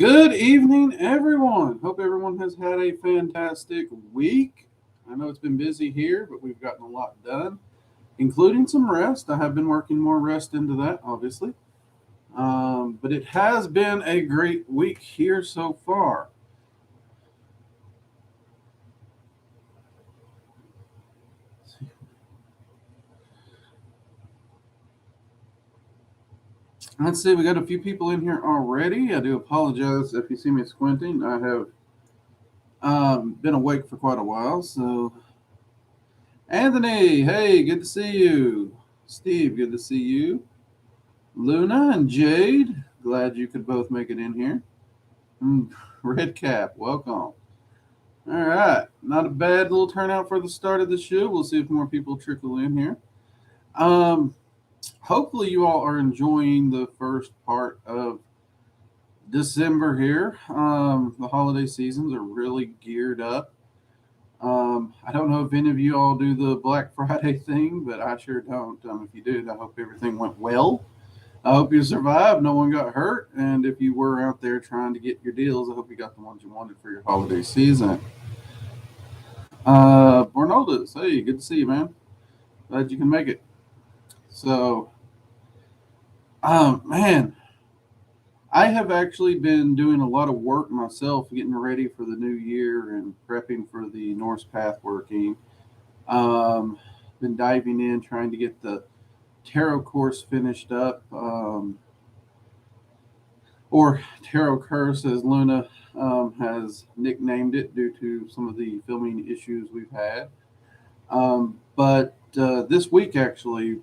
Good evening, everyone. Hope everyone has had a fantastic week. I know it's been busy here, but we've gotten a lot done, including some rest. I have been working more rest into that, obviously. But it has been a great week here so far. Let's see, we got a few people in here already. I do apologize if you see me squinting. I have been awake for quite a while. So, Anthony, hey, good to see you. Steve, good to see you. Luna and Jade, glad you could both make it in here. Red Cap, welcome. All right, not a bad little turnout for the start of the show. We'll see if more people trickle in here. Um, Hopefully, you all are enjoying the first part of December here. The holiday seasons are really geared up. I don't know if any of you all do the Black Friday thing, but I sure don't. If you did, I hope everything went well. I hope you survived. No one got hurt. And if you were out there trying to get your deals, I hope you got the ones you wanted for your holiday season. Bornoldas, hey, good to see you, man. Glad you can make it. So, man, I have actually been doing a lot of work myself, getting ready for the new year and prepping for the Norse Path working. Um, been diving in, trying to get the tarot course finished up. Or Tarot Curse, as Luna has nicknamed it due to some of the filming issues we've had. But this week, actually,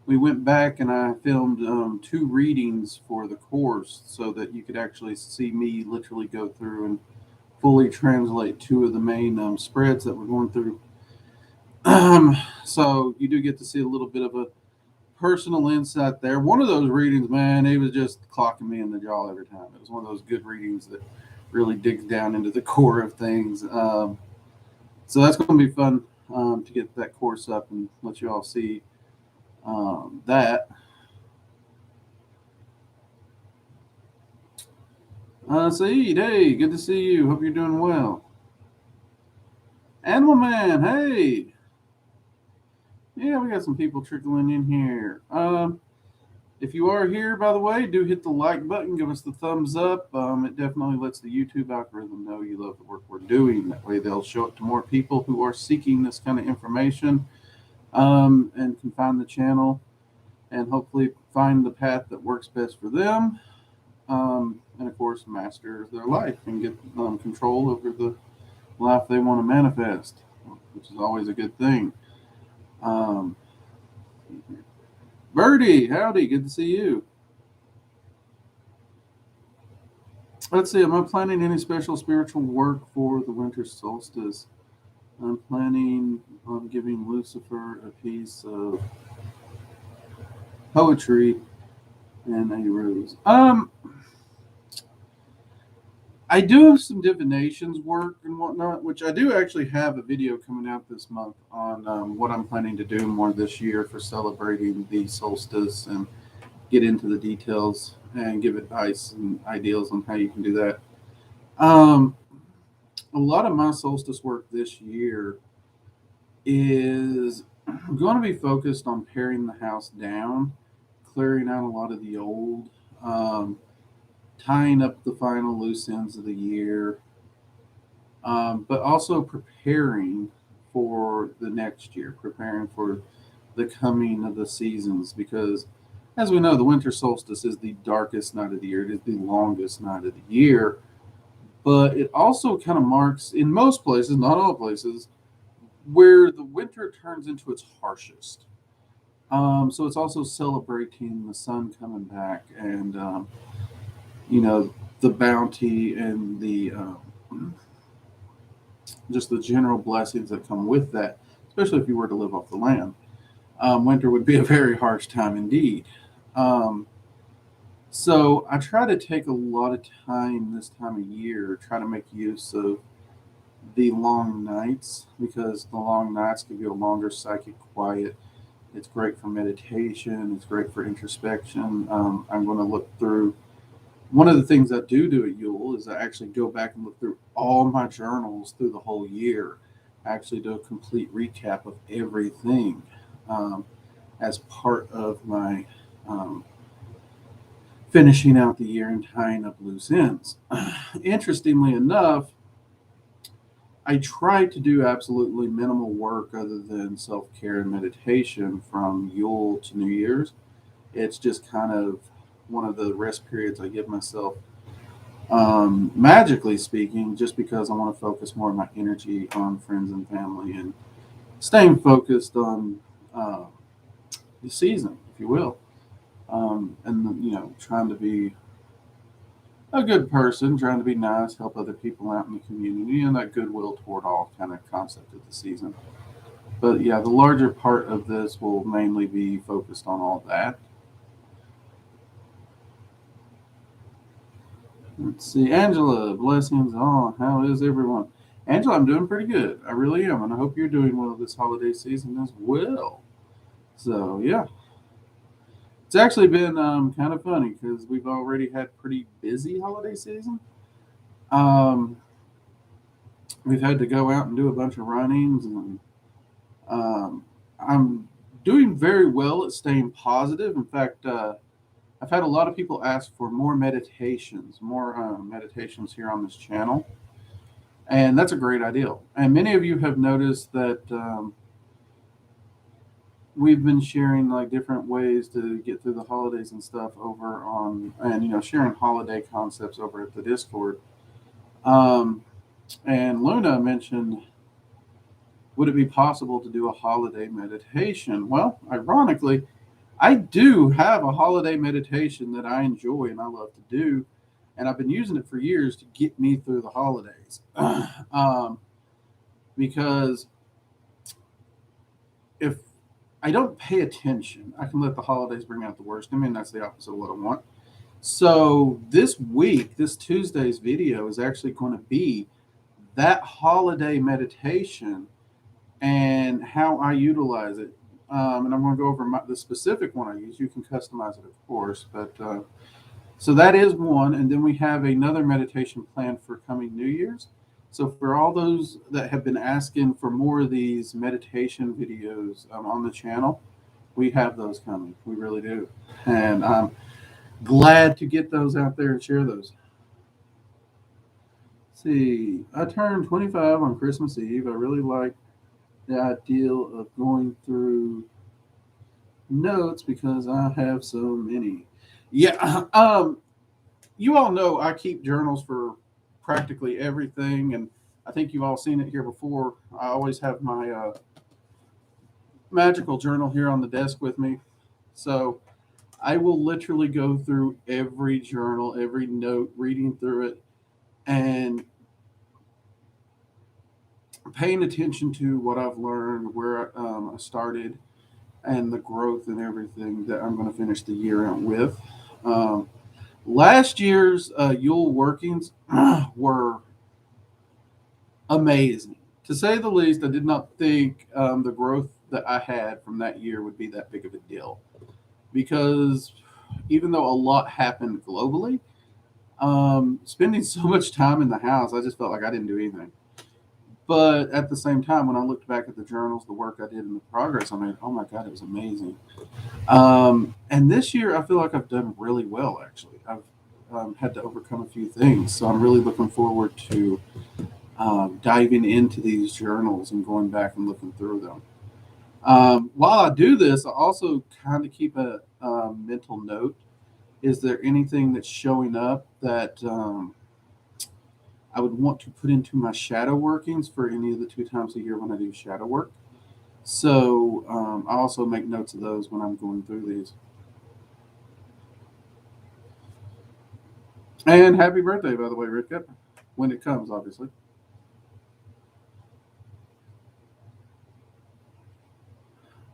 we went back and I filmed two readings for the course so that you could actually see me literally go through and fully translate two of the main spreads that we're going through. So you do get to see a little bit of a personal insight there. One of those readings, man, it was just clocking me in the jaw every time. It was one of those good readings that really digs down into the core of things. So that's going to be fun to get that course up and let you all see that. Saeed, hey, good to see you. Hope you're doing well. Animal Man, hey. Yeah, we got some people trickling in here. If you are here, by the way, do hit the like button, give us the thumbs up. It definitely lets the YouTube algorithm know you love the work we're doing. That way, they'll show it to more people who are seeking this kind of information and can find the channel and hopefully find the path that works best for them. And of course, master their life and get control over the life they want to manifest, which is always a good thing. Um, Birdie, howdy, good to see you. Let's see, am I planning any special spiritual work for the winter solstice? I'm planning on giving Lucifer a piece of poetry and a rose. I do have some divinations work and whatnot, which I do actually have a video coming out this month on what I'm planning to do more this year for celebrating the solstice and get into the details and give advice and ideals on how you can do that. Um, a lot of my solstice work this year is going to be focused on paring the house down, clearing out a lot of the old, um, tying up the final loose ends of the year, but also preparing for the next year, preparing for the coming of the seasons. Because, as we know, the winter solstice is the darkest night of the year, it is the longest night of the year, but it also kind of marks, in most places, not all places, where the winter turns into its harshest. So it's also celebrating the sun coming back and, you know, the bounty and the just the general blessings that come with that, especially if you were to live off the land. Winter would be a very harsh time indeed. Um, so I try to take a lot of time this time of year, try to make use of the long nights because the long nights give you a longer psychic quiet. It's great for meditation. It's great for introspection. I'm going to look through One of the things I do at Yule is I actually go back and look through all my journals through the whole year. I actually do a complete recap of everything um, as part of my um, finishing out the year and tying up loose ends. Interestingly enough, I try to do absolutely minimal work other than self care and meditation from Yule to New Year's. It's just kind of one of the rest periods I give myself, magically speaking, just because I want to focus more of my energy on friends and family and staying focused on uh, the season, if you will. And, trying to be a good person, trying to be nice, help other people out in the community, and that goodwill toward all kind of concept of the season. But yeah, the larger part of this will mainly be focused on all that. Let's see, Angela, blessings on. How is everyone? Angela, I'm doing pretty good. I really am, and I hope you're doing well this holiday season as well. So yeah, it's actually been kind of funny because we've already had pretty busy holiday season. Um, we've had to go out and do a bunch of runnings, and um, I'm doing very well at staying positive. In fact, I've had a lot of people ask for more meditations here on this channel, and that's a great idea. And many of you have noticed that we've been sharing like different ways to get through the holidays and stuff over on, and sharing holiday concepts over at the Discord. Um, and Luna mentioned, would it be possible to do a holiday meditation? Well, ironically, I do have a holiday meditation that I enjoy and I love to do, and I've been using it for years to get me through the holidays. um, because if I don't pay attention, I can let the holidays bring out the worst in me, and that's the opposite of what I want. So this week, this Tuesday's video is actually going to be that holiday meditation and how I utilize it. And I'm going to go over the specific one I use. You can customize it, of course, but so that is one. And then we have another meditation planned for coming New Year's. So for all those that have been asking for more of these meditation videos on the channel, we have those coming. We really do. And I'm glad to get those out there and share those. Let's see, I turned 25 on Christmas Eve. I really like the idea of going through notes because I have so many. Yeah, you all know I keep journals for practically everything, and I think you've all seen it here before. I always have my magical journal here on the desk with me, so I will literally go through every journal, every note, reading through it, and paying attention to what I've learned, where I started, and the growth and everything that I'm going to finish the year out with. Um, Last year's Yule workings were amazing, to say the least. I did not think the growth that I had from that year would be that big of a deal because even though a lot happened globally, spending so much time in the house, I just felt like I didn't do anything. But at the same time, when I looked back at the journals, the work I did, and the progress I made, oh my God, it was amazing. And this year, I feel like I've done really well, actually. I've had to overcome a few things. So I'm really looking forward to diving into these journals and going back and looking through them. While I do this, I also kind of keep a mental note. Is there anything that's showing up that I would want to put into my shadow workings for any of the 2 times a year when I do shadow work? So I also make notes of those when I'm going through these. And happy birthday, by the way, Rick. When it comes, obviously.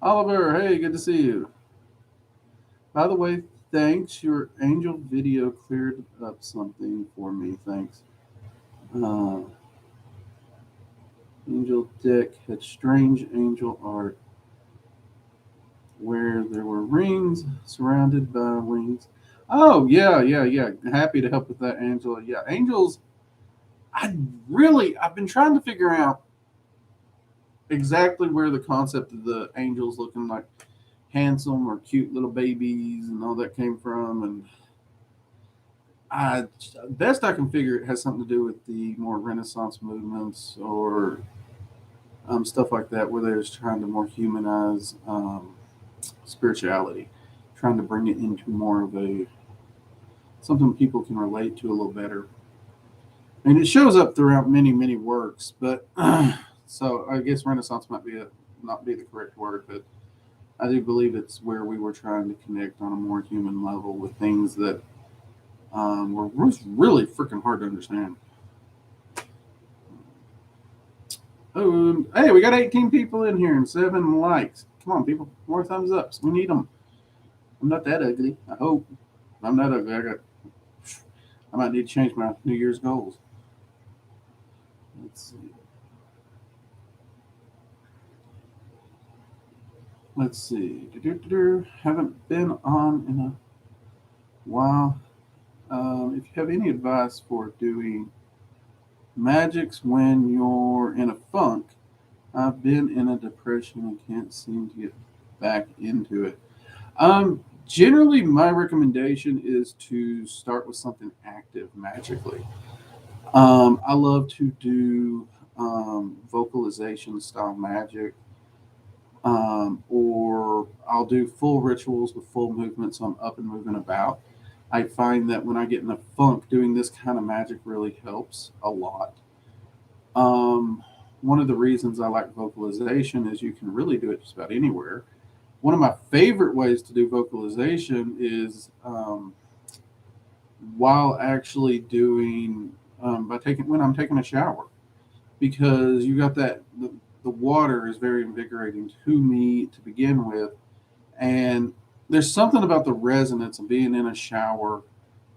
Oliver, hey, good to see you. By the way, thanks. Your angel video cleared up something for me. Thanks. Uh, angel deck had strange angel art where there were rings surrounded by wings. Oh yeah. Happy to help with that, Angela. Yeah, angels. I've been trying to figure out exactly where the concept of the angels looking like handsome or cute little babies and all that came from, and I best I can figure it has something to do with the more Renaissance movements or stuff like that, where they're just trying to more humanize spirituality, trying to bring it into more of a something people can relate to a little better. And it shows up throughout many works, but so I guess Renaissance might be not be the correct word, but I do believe it's where we were trying to connect on a more human level with things that were really freaking hard to understand. Oh, hey, we got 18 people in here and 7 likes. Come on, people, more thumbs ups. We need them. I'm not that ugly. I hope I'm not ugly. I might need to change my New Year's goals. Let's see. Let's see. Haven't been on in a while. If you have any advice for doing magics when you're in a funk, I've been in a depression and can't seem to get back into it. Generally, my recommendation is to start with something active magically. I love to do vocalization style magic, or I'll do full rituals with full movements. So I'm up and moving about. I find that when I get in a funk, doing this kind of magic really helps a lot. Um, One of the reasons I like vocalization is you can really do it just about anywhere. One of my favorite ways to do vocalization is while actually doing by taking when I'm taking a shower, because you got the water is very invigorating to me to begin with, and there's something about the resonance of being in a shower,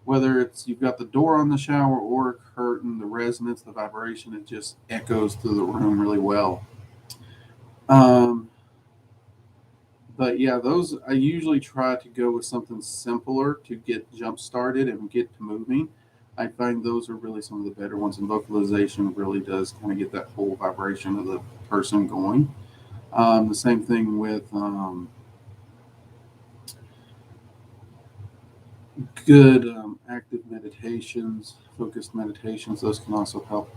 whether it's you've got the door on the shower or a curtain, the resonance, the vibration, it just echoes through the room really well. Um, but yeah, those I usually try to go with something simpler to get jump started and get to moving. I find those are really some of the better ones, and vocalization really does kind of get that whole vibration of the person going. The same thing with good active meditations, focused meditations, those can also help.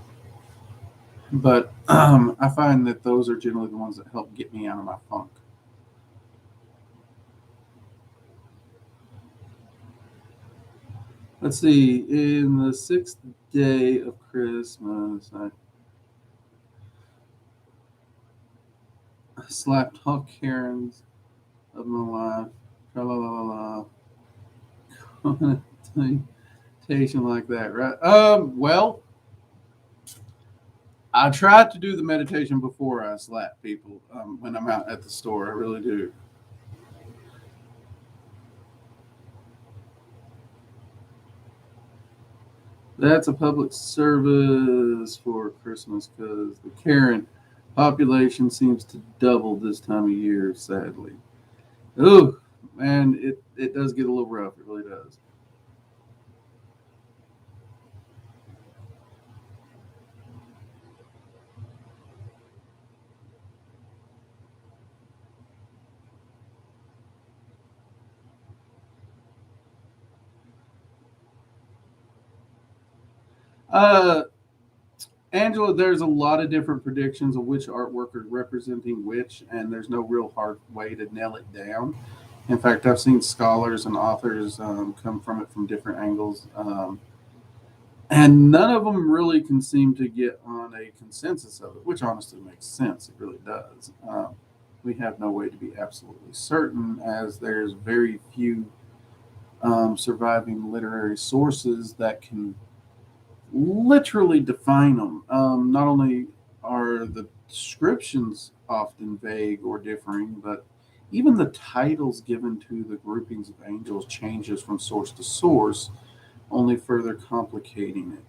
But I find that those are generally the ones that help get me out of my funk. Let's see, in the sixth day of Christmas, I slapped all Karens of my life. Tra la la la la. Meditation like that, right? Well, I try to do the meditation before I slap people when I'm out at the store. I really do. That's a public service for Christmas because the Karen population seems to double this time of year, sadly. Oh, man, it does get a little rough. It really does. Uh, Angela, there's a lot of different predictions of which artwork are representing which, and there's no real hard way to nail it down. In fact, I've seen scholars and authors come from it from different angles, and none of them really can seem to get on a consensus of it, which honestly makes sense. It really does. We have no way to be absolutely certain, as there's very few surviving literary sources that can literally define them. Not only are the descriptions often vague or differing, but even the titles given to the groupings of angels changes from source to source, only further complicating it.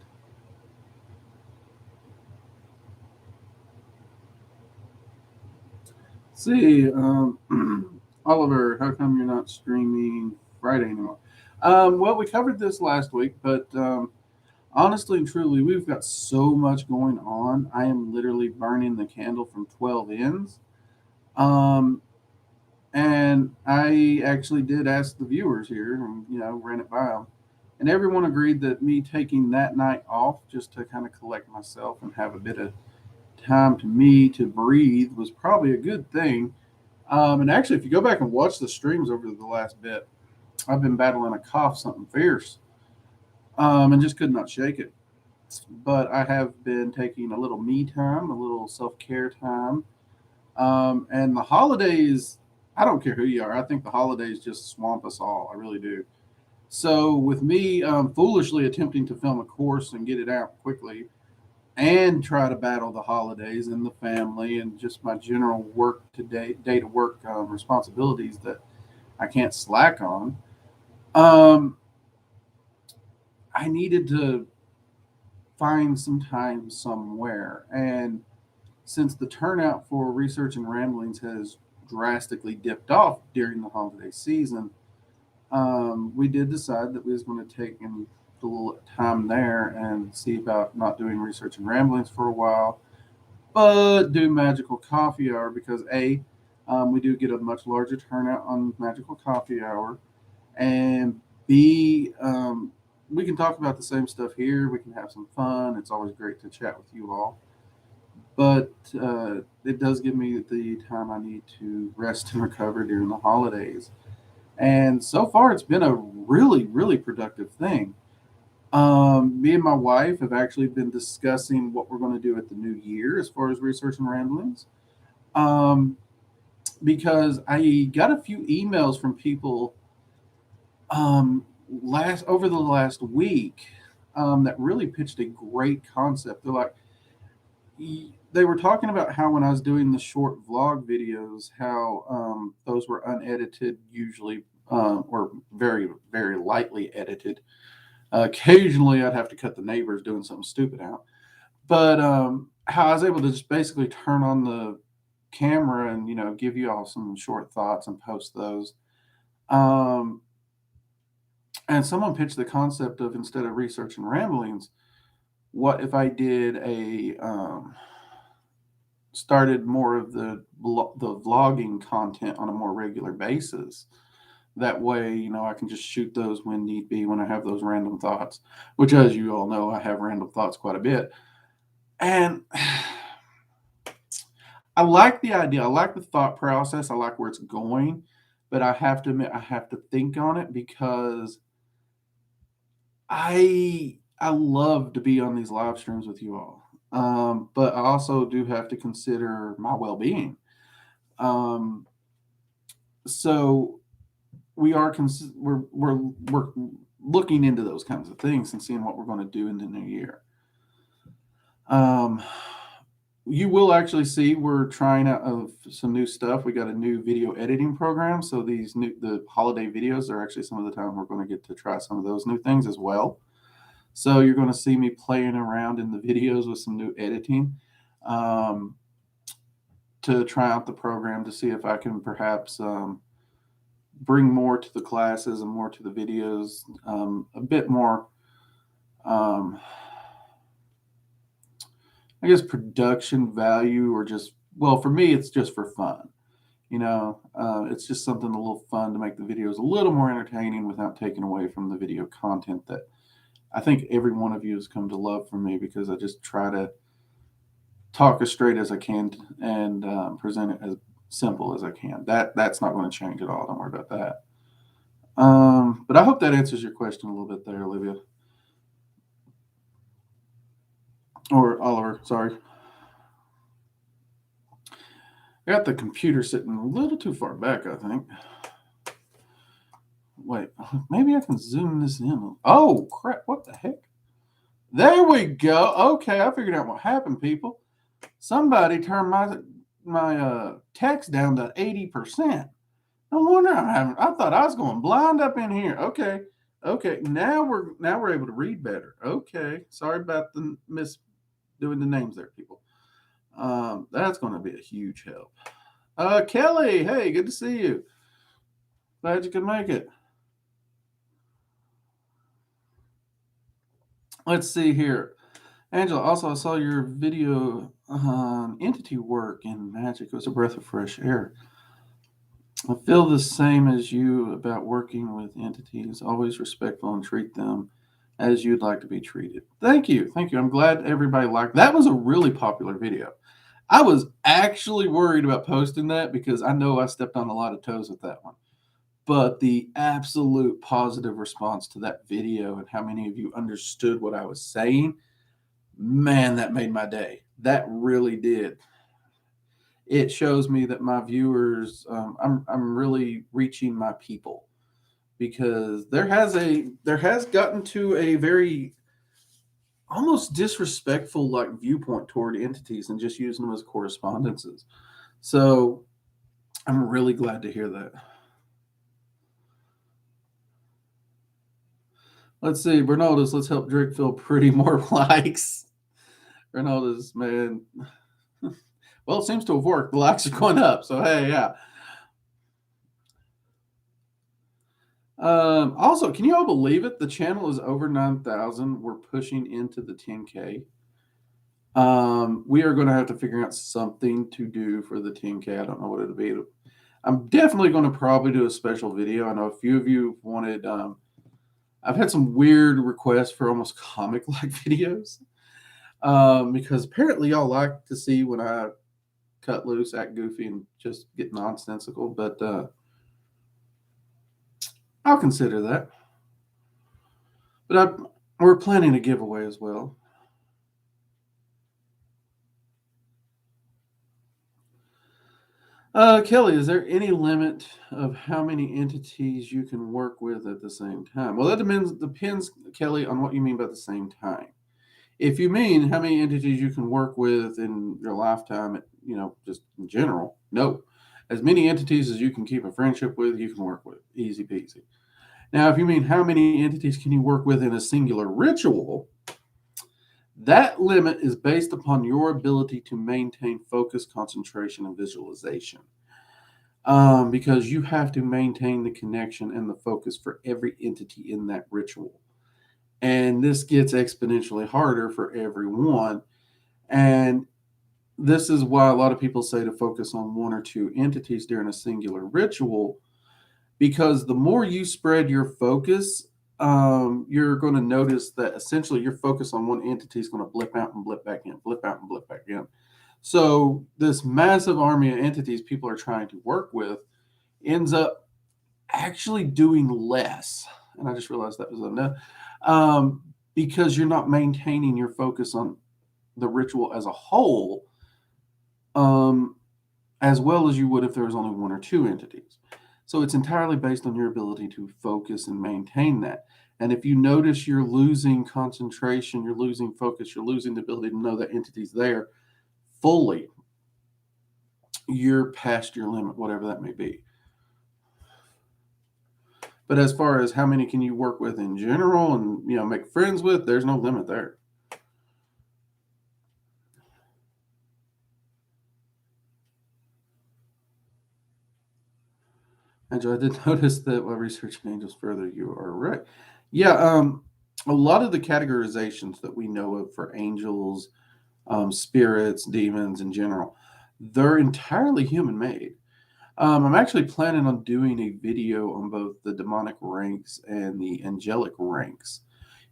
See, Oliver, how come you're not streaming Friday anymore? Well, we covered this last week, but honestly and truly, we've got so much going on. I am literally burning the candle from 12 ends. Um, and I actually did ask the viewers here, and ran it by them, and everyone agreed that me taking that night off just to kind of collect myself and have a bit of time to me to breathe was probably a good thing. And actually, if you go back and watch the streams over the last bit, I've been battling a cough, something fierce, and just could not shake it. But I have been taking a little me time, a little self care time. And the holidays, I don't care who you are, I think the holidays just swamp us all. I really do. So, with me foolishly attempting to film a course and get it out quickly and try to battle the holidays and the family and just my general work to day to work responsibilities that I can't slack on, um, I needed to find some time somewhere. And since the turnout for research and ramblings has drastically dipped off during the holiday season, we did decide that we was going to take a little time there and see about not doing research and ramblings for a while, but do Magickal Coffee Hour because we do get a much larger turnout on Magickal Coffee Hour, and B, we can talk about the same stuff here. We can have some fun. It's always great to chat with you all, but it does give me the time I need to rest and recover during the holidays. And so far, it's been a really, really productive thing. Me and my wife have actually been discussing what we're going to do at the new year as far as research and ramblings. Um, because I got a few emails from people um, last over the last week that really pitched a great concept. They're like, they were talking about how when I was doing the short vlog videos, how those were unedited, usually, or very, very lightly edited. Occasionally, I'd have to cut the neighbors doing something stupid out. But how I was able to just basically turn on the camera and give you all some short thoughts and post those. Um, and someone pitched the concept of, instead of research and ramblings, what if I did a started more of the vlogging content on a more regular basis. That way, I can just shoot those when need be, when I have those random thoughts, which, as you all know, I have random thoughts quite a bit. And I like the idea. I like the thought process. I like where it's going, but I have to admit, I have to think on it because I love to be on these live streams with you all. But I also do have to consider my well-being. Um, so we're looking into those kinds of things and seeing what we're going to do in the new year. Um, you will actually see we're trying out some new stuff. We got a new video editing program, so the holiday videos are actually some of the time we're going to get to try some of those new things as well. So you're going to see me playing around in the videos with some new editing, um, to try out the program to see if I can perhaps bring more to the classes and more to the videos, a bit more, um, I guess, production value, or just, well, for me, it's just for fun. It's just something a little fun to make the videos a little more entertaining without taking away from the video content that I think every one of you has come to love from me, because I just try to talk as straight as I can and present it as simple as I can. That's not going to change at all. Don't worry about that. But I hope that answers your question a little bit there, Olivia. Or Oliver, sorry. I got the computer sitting a little too far back, I think. Wait, maybe I can zoom this in. Oh, crap. What the heck? There we go. Okay, I figured out what happened, people. Somebody turned my text down to 80%. No wonder I thought I was going blind up in here. Okay. Now we're able to read better. Okay, sorry about the doing the names there, people. That's going to be a huge help. Kelly, hey, good to see you. Glad you could make it. Let's see here. Angela, also, I saw your video on entity work in Magick. It was a breath of fresh air. I feel the same as you about working with entities. Always respectful and treat them as you'd like to be treated. Thank you. Thank you. I'm glad everybody liked that. Was a really popular video. I was actually worried about posting that because I know I stepped on a lot of toes with that one. But the absolute positive response to that video and how many of you understood what I was saying, man, that made my day. That really did. It shows me that my viewers, I'm really reaching my people, because there has gotten to a very almost disrespectful like viewpoint toward entities and just using them as correspondences. So I'm really glad to hear that. Let's see, Bernaldus, let's help Drake feel pretty more likes. Bernaldus, man. Well, it seems to have worked. The likes are going up. So hey, yeah. Also, can you all believe it? The channel is over 9,000. We're pushing into the 10K. We are going to have to figure out something to do for the 10K. I don't know what it'll be. I'm definitely going to probably do a special video. I know a few of you wanted. I've had some weird requests for almost comic-like videos, because apparently y'all like to see when I cut loose, act goofy, and just get nonsensical. But I'll consider that. But we're planning a giveaway as well. Kelly, is there any limit of how many entities you can work with at the same time? Well, that depends, Kelly, on what you mean by the same time. If you mean how many entities you can work with in your lifetime, just in general, no. As many entities as you can keep a friendship with, you can work with. Easy peasy. Now, if you mean how many entities can you work with in a singular ritual, that limit is based upon your ability to maintain focus, concentration, and visualization. Because you have to maintain the connection and the focus for every entity in that ritual. And this gets exponentially harder for everyone. And this is why a lot of people say to focus on one or two entities during a singular ritual, because the more you spread your focus, you're going to notice that essentially your focus on one entity is going to blip out and blip back in, blip out and blip back in. So this massive army of entities people are trying to work with ends up actually doing less. And I just realized that was a no. Because you're not maintaining your focus on the ritual as a whole, as well as you would if there was only one or two entities. So it's entirely based on your ability to focus and maintain that. And if you notice you're losing concentration, you're losing focus, you're losing the ability to know that entity's there fully, you're past your limit, whatever that may be. But as far as how many can you work with in general and make friends with, there's no limit there. Angela, I did notice that while researching angels further, you are right. Yeah, a lot of the categorizations that we know of for angels, spirits, demons in general, they're entirely human made. I'm actually planning on doing a video on both the demonic ranks and the angelic ranks,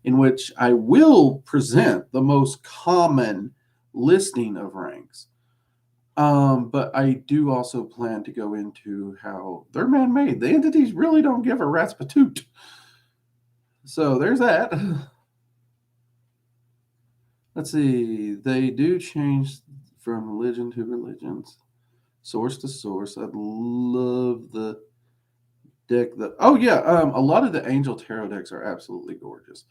in which I will present the most common listing of ranks. But I do also plan to go into how they're man-made. The entities really don't give a rat's patoot. So there's that. Let's see. They do change from religion to religions, source to source. I'd love the deck. Oh yeah. A lot of the angel tarot decks are absolutely gorgeous.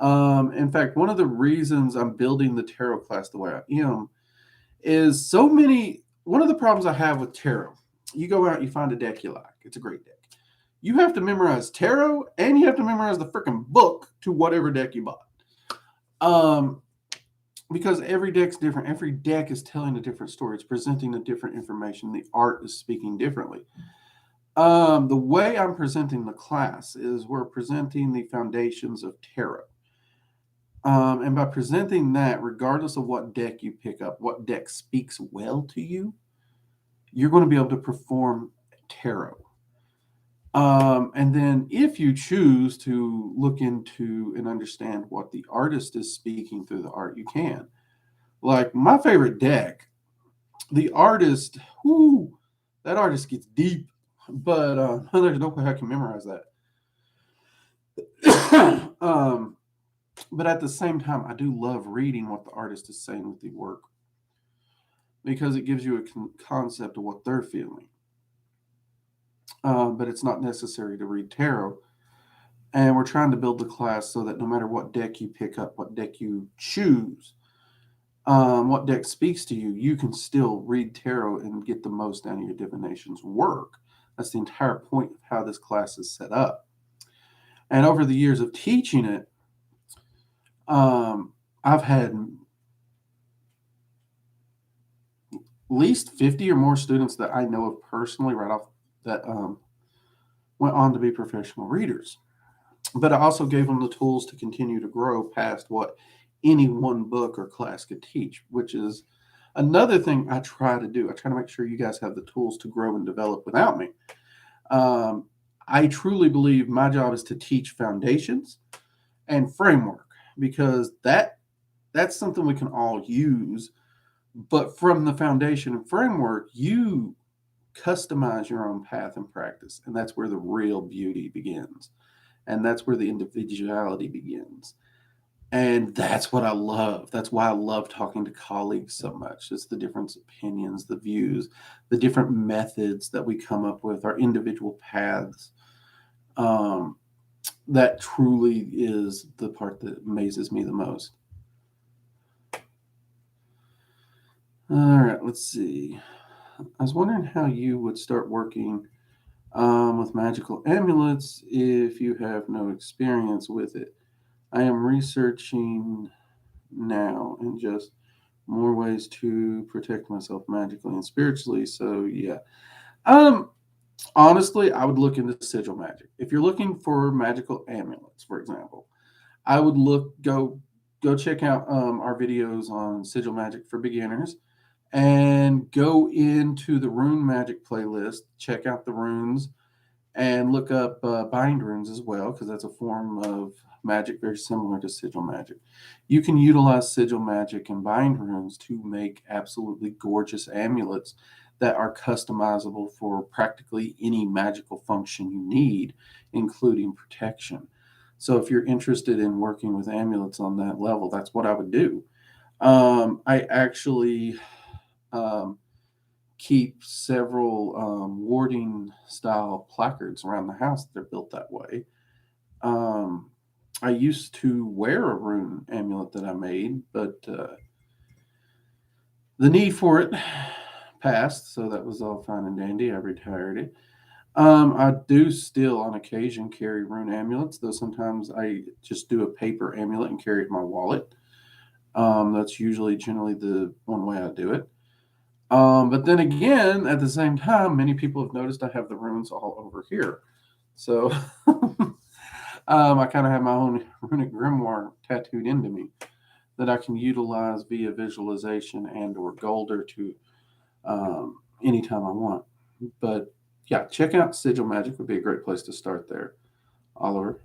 In fact, one of the reasons I'm building the tarot class the way I am is so many. One of the problems I have with tarot, you go out, you find a deck you like. It's a great deck. You have to memorize tarot and you have to memorize the freaking book to whatever deck you bought. Because every deck's different. Every deck is telling a different story. It's presenting a different information. The art is speaking differently. The way I'm presenting the class is we're presenting the foundations of tarot. And by presenting that, regardless of what deck you pick up, what deck speaks well to you, you're going to be able to perform tarot. And then if you choose to look into and understand what the artist is speaking through the art, you can. Like my favorite deck, the artist, that artist gets deep, but there's no way I can memorize that. But at the same time, I do love reading what the artist is saying with the work because it gives you a concept of what they're feeling. But it's not necessary to read tarot. And we're trying to build the class so that no matter what deck you pick up, what deck you choose, what deck speaks to you, you can still read tarot and get the most out of your divination's work. That's the entire point of how this class is set up. And over the years of teaching it, I've had at least 50 or more students that I know of personally right off that went on to be professional readers. But I also gave them the tools to continue to grow past what any one book or class could teach, which is another thing I try to do. I try to make sure you guys have the tools to grow and develop without me. I truly believe my job is to teach foundations and framework because that's something we can all use. But from the foundation and framework, you customize your own path and practice. And that's where the real beauty begins. And that's where the individuality begins. And that's what I love. That's why I love talking to colleagues so much. It's the different opinions, the views, the different methods that we come up with, our individual paths. That truly is the part that amazes me the most. All right, let's see. I was wondering how you would start working with magical amulets if you have no experience with it. I am researching now and just more ways to protect myself magically and spiritually. So yeah. Honestly, I would look into sigil magic. If you're looking for magical amulets, for example, I would go check out our videos on sigil magic for beginners and go into the rune magic playlist, check out the runes and look up bind runes as well, because that's a form of magic very similar to sigil magic. You can utilize sigil magic and bind runes to make absolutely gorgeous amulets that are customizable for practically any magical function you need, including protection. So if you're interested in working with amulets on that level, that's what I would do. I actually keep several warding style placards around the house that are built that way. I used to wear a rune amulet that I made, but the need for it passed, so that was all fine and dandy. I retired it. I do still, on occasion, carry rune amulets, though sometimes I just do a paper amulet and carry it in my wallet. That's generally the one way I do it. But then again, at the same time, many people have noticed I have the runes all over here. So I kind of have my own runic grimoire tattooed into me that I can utilize via visualization and or golder to anytime I want. But yeah, check out Sigil Magic would be a great place to start there. Oliver.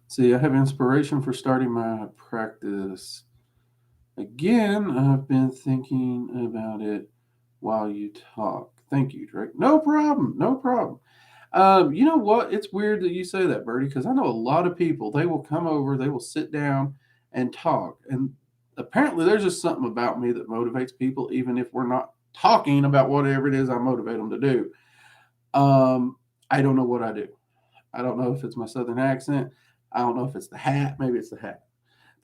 See, I have inspiration for starting my practice. Again, I've been thinking about it while you talk. Thank you, Drake. No problem. No problem. You know what? It's weird that you say that, Bertie, because I know a lot of people, they will come over, they will sit down and talk. And apparently there's just something about me that motivates people, even if we're not talking about whatever it is I motivate them to do. I don't know what I do. I don't know if it's my southern accent. I don't know if it's the hat. Maybe it's the hat.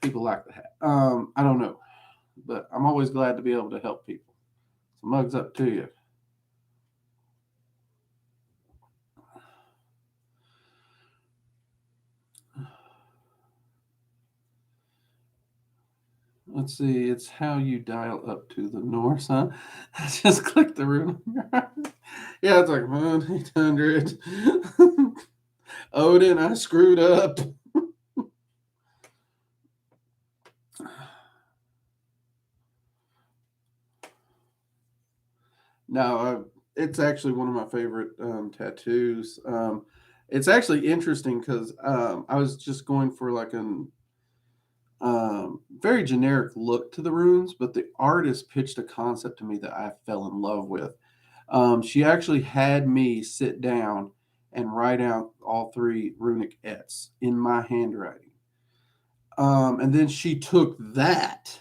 People like the hat. I don't know. But I'm always glad to be able to help people. So mugs up to you. Let's see. It's how you dial up to the north, huh? Just click the room. Yeah, it's like 1-800. Odin, I screwed up. No, it's actually one of my favorite tattoos. It's actually interesting because I was just going for like an very generic look to the runes, but the artist pitched a concept to me that I fell in love with. She actually had me sit down and write out all three runic ets in my handwriting. And then she took that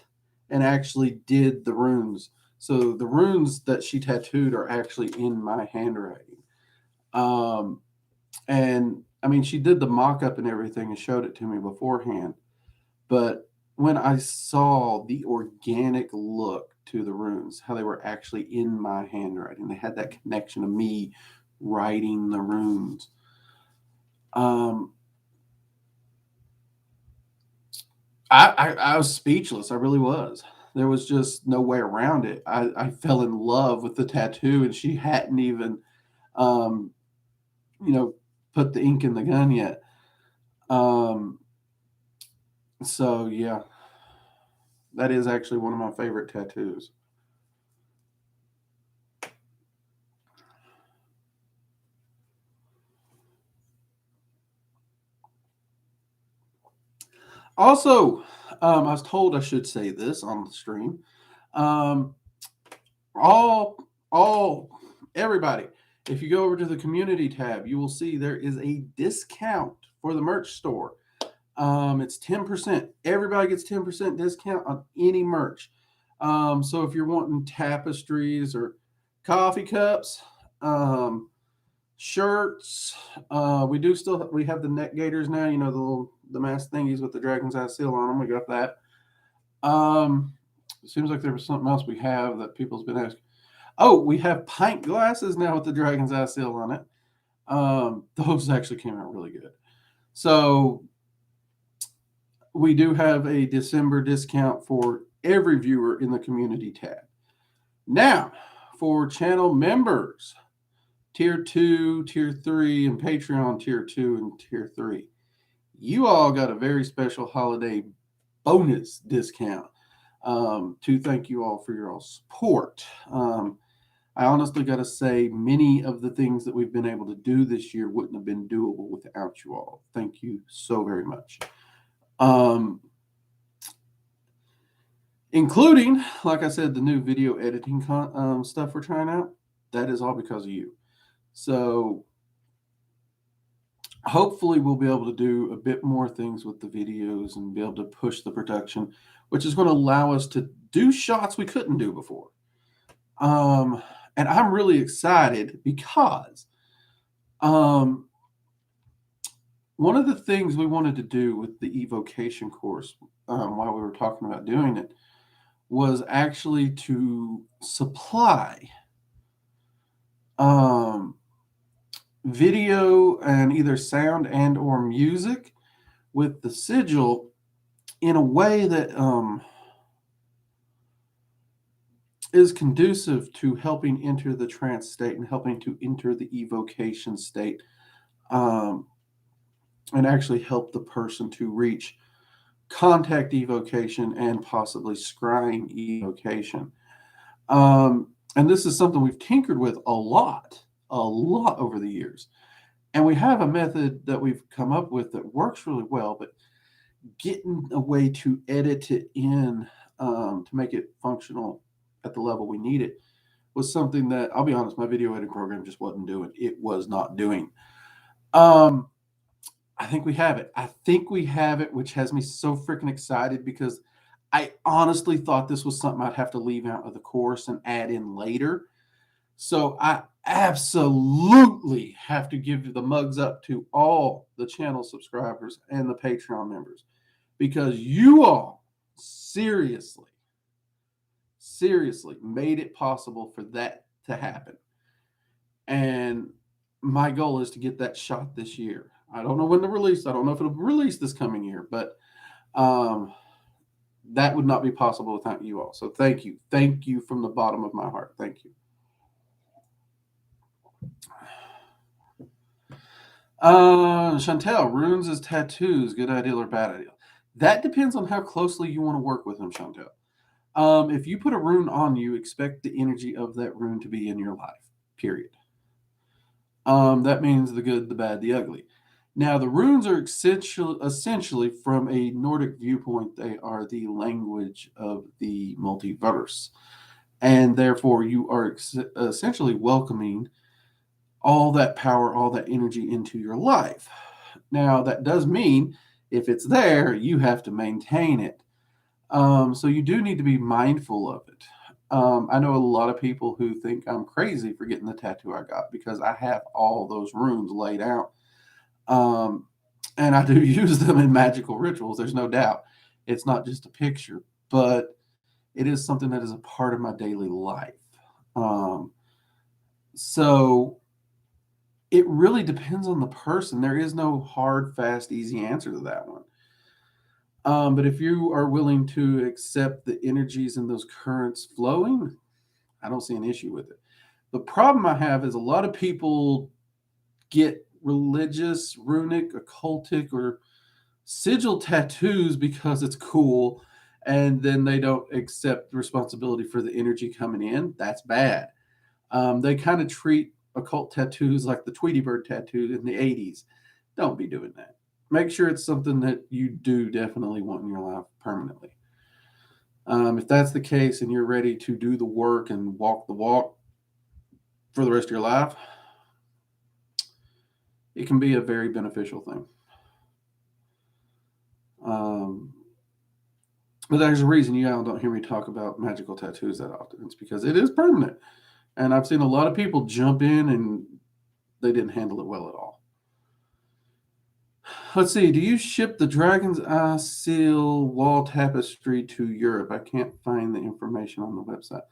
and actually did the runes. So the runes that she tattooed are actually in my handwriting. Um, and I mean, she did the mock up and everything and showed it to me beforehand. But when I saw the organic look to the runes, how they were actually in my handwriting, they had that connection of me writing the runes. Um, I was speechless. I really was. There was just no way around it. I fell in love with the tattoo, and she hadn't even, um, you know, put the ink in the gun yet. Um, so yeah, that is actually one of my favorite tattoos. Also, I was told I should say this on the stream. Um, all, all, everybody, if you go over to the community tab, you will see there is a discount for the merch store. It's 10%. Everybody gets 10% discount on any merch. So if you're wanting tapestries or coffee cups, shirts, we have the neck gaiters now. You know the mask thingies with the dragon's eye seal on them. We got that. It seems like there was something else we have that people's been asking. Oh, we have pint glasses now with the dragon's eye seal on it. Those actually came out really good. So we do have a December discount for every viewer in the community tab. Now, for channel members, tier 2, tier 3, and Patreon tier 2 and tier 3, you all got a very special holiday bonus discount to thank you all for your all support. I honestly got to say, many of the things that we've been able to do this year wouldn't have been doable without you all. Thank you so very much. Including, like I said, the new video editing stuff we're trying out. That is all because of you. So hopefully we'll be able to do a bit more things with the videos and be able to push the production, which is going to allow us to do shots we couldn't do before. And I'm really excited because one of the things we wanted to do with the evocation course while we were talking about doing it was actually to supply video and either sound and or music with the sigil in a way that is conducive to helping enter the trance state and helping to enter the evocation state, and actually help the person to reach contact evocation and possibly scrying evocation. And this is something we've tinkered with a lot over the years. And we have a method that we've come up with that works really well, but getting a way to edit it in to make it functional at the level we need it was something that, I'll be honest, my video editing program just wasn't doing. It was not doing. I think we have it. I think we have it, which has me so freaking excited because I honestly thought this was something I'd have to leave out of the course and add in later. So I absolutely have to give the mugs up to all the channel subscribers and the Patreon members because you all seriously made it possible for that to happen. And my goal is to get that shot this year. I don't know when to release. I don't know if it'll release this coming year, but that would not be possible without you all. So thank you. Thank you from the bottom of my heart. Thank you. Chantel, runes as tattoos, good idea or bad idea? That depends on how closely you want to work with them, Chantel. If you put a rune on you, expect the energy of that rune to be in your life, period. That means the good, the bad, the ugly. Now, the runes are essentially, from a Nordic viewpoint, they are the language of the multiverse. And therefore, you are essentially welcoming all that power, all that energy into your life. Now, that does mean if it's there, you have to maintain it. So you do need to be mindful of it. I know a lot of people who think I'm crazy for getting the tattoo I got because I have all those runes laid out. And I do use them in magical rituals. There's no doubt. It's not just a picture, but it is something that is a part of my daily life. So it really depends on the person. There is no hard, fast, easy answer to that one. But if you are willing to accept the energies and those currents flowing, I don't see an issue with it. The problem I have is a lot of people get religious, runic, occultic, or sigil tattoos because it's cool, and then they don't accept responsibility for the energy coming in. That's bad. They kind of treat occult tattoos like the Tweety Bird tattoo in the 80s. Don't be doing that. Make sure it's something that you do definitely want in your life permanently. If that's the case and you're ready to do the work and walk the walk for the rest of your life, it can be a very beneficial thing. But there's a reason you all don't hear me talk about magical tattoos that often. It's because it is permanent. And I've seen a lot of people jump in and they didn't handle it well at all. Let's see. Do you ship the Dragon's Eye Seal wall tapestry to Europe? I can't find the information on the website.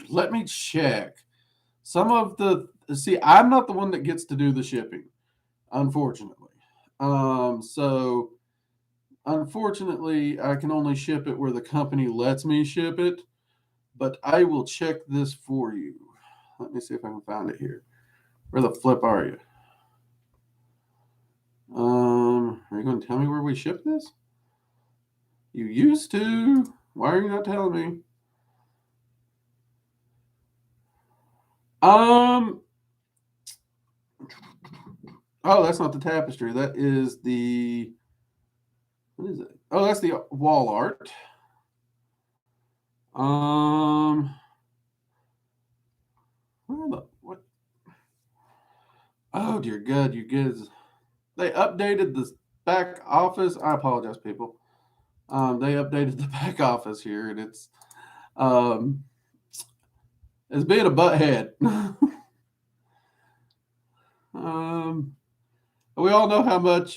Let me check. Some of the I'm not the one that gets to do the shipping, unfortunately. So unfortunately, I can only ship it where the company lets me ship it. But I will check this for you. Let me see if I can find it here. Where the flip are you? Are you going to tell me where we ship this? You used to. Why are you not telling me? Oh, that's not the tapestry. That is the. What is it? Oh, that's the wall art. Where the what? Oh dear God, you guys! They updated the back office. I apologize, people. They updated the back office here, and um, it's being a butthead. We all know how much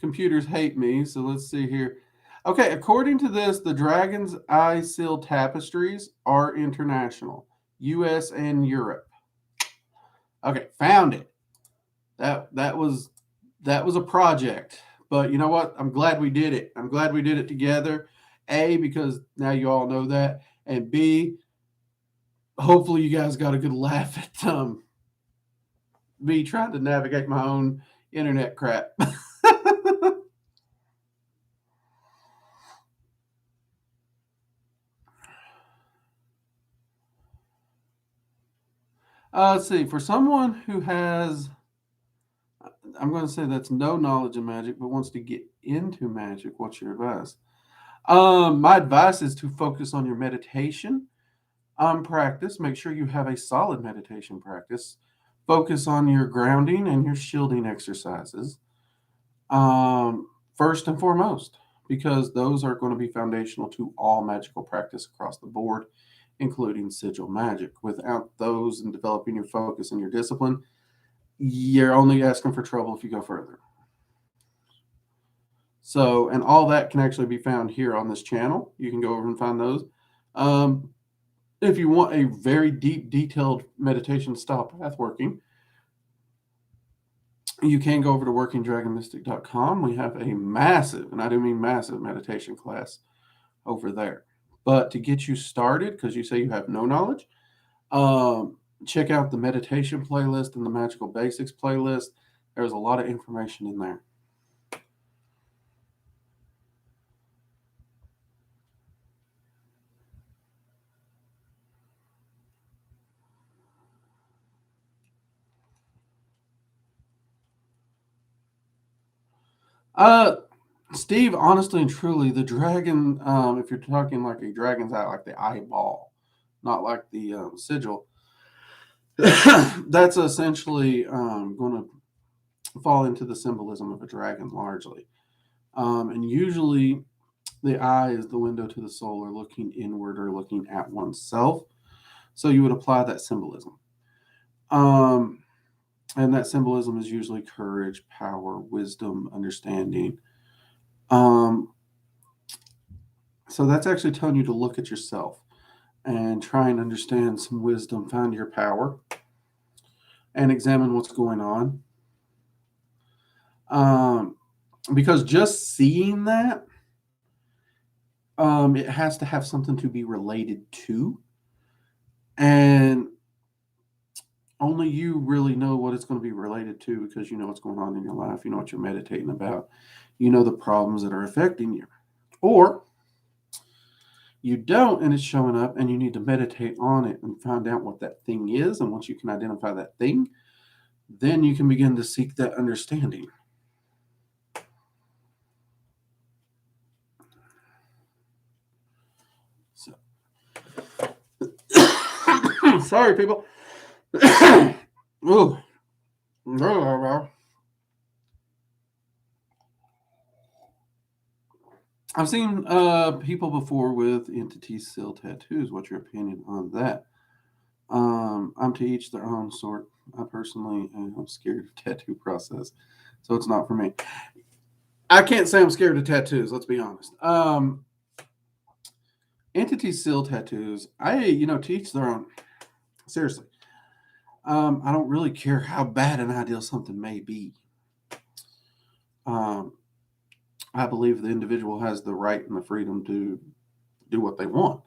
computers hate me. So let's see here. Okay, according to this, the Dragon's Eye Seal tapestries are international, U.S. and Europe. Okay, found it. That was a project, but you know what? I'm glad we did it. I'm glad we did it together. A, because now you all know that, and B, hopefully you guys got a good laugh at me trying to navigate my own internet crap. Let's see. For someone who has, I'm going to say that's no knowledge of magic, but wants to get into magic, what's your advice? My advice is to focus on your meditation practice. Make sure you have a solid meditation practice. Focus on your grounding and your shielding exercises first and foremost, because those are going to be foundational to all magical practice across the board, including sigil magic. Without those and developing your focus and your discipline, you're only asking for trouble if you go further. So, and all that can actually be found here on this channel. You can go over and find those. If you want a very deep, detailed meditation style path working, you can go over to workingdragonmystic.com. We have a massive, and I do mean massive, meditation class over there. But to get you started, because you say you have no knowledge, check out the meditation playlist and the magical basics playlist. There's a lot of information in there. Steve, honestly and truly, the dragon, if you're talking like a dragon's eye, like the eyeball, not like the sigil, that's essentially going to fall into the symbolism of a dragon largely. And usually the eye is the window to the soul, or looking inward or looking at oneself. So you would apply that symbolism. And that symbolism is usually courage, power, wisdom, understanding. So that's actually telling you to look at yourself and try and understand some wisdom, find your power, and examine what's going on. Because just seeing that, it has to have something to be related to. And only you really know what it's going to be related to, because you know what's going on in your life. You know what you're meditating about. You know the problems that are affecting you. Or you don't, and it's showing up, and you need to meditate on it and find out what that thing is. And once you can identify that thing, then you can begin to seek that understanding. So, sorry, people. Ooh. I've seen people before with entity seal tattoos. What's your opinion on that? I'm to each their own sort. I personally am scared of tattoo process, so it's not for me. I can't say I'm scared of tattoos. Let's be honest. Entity seal tattoos. To each their own. Seriously, I don't really care how bad an ideal something may be. I believe the individual has the right and the freedom to do what they want.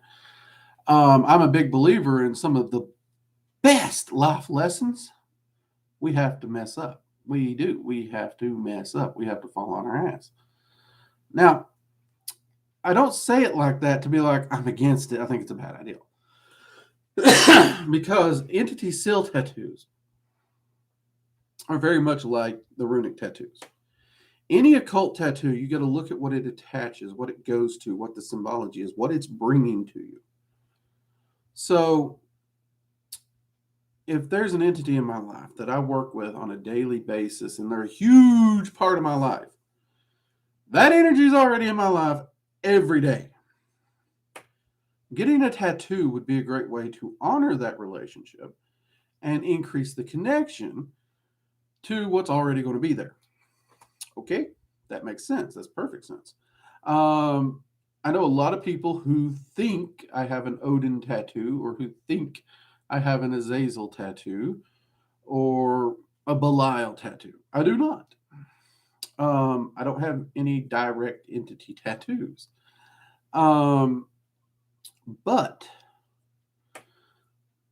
I'm a big believer in some of the best life lessons. We have to mess up. We do. We have to mess up. We have to fall on our ass. Now, I don't say it like that to be like, I'm against it. I think it's a bad idea. Because entity seal tattoos are very much like the runic tattoos. Any occult tattoo, you got to look at what it attaches, what it goes to, what the symbology is, what it's bringing to you. So, if there's an entity in my life that I work with on a daily basis and they're a huge part of my life, that energy is already in my life every day. Getting a tattoo would be a great way to honor that relationship and increase the connection to what's already going to be there. Okay, that makes sense. That's perfect sense. I know a lot of people who think I have an Odin tattoo, or who think I have an Azazel tattoo, or a Belial tattoo. I do not. I don't have any direct entity tattoos. But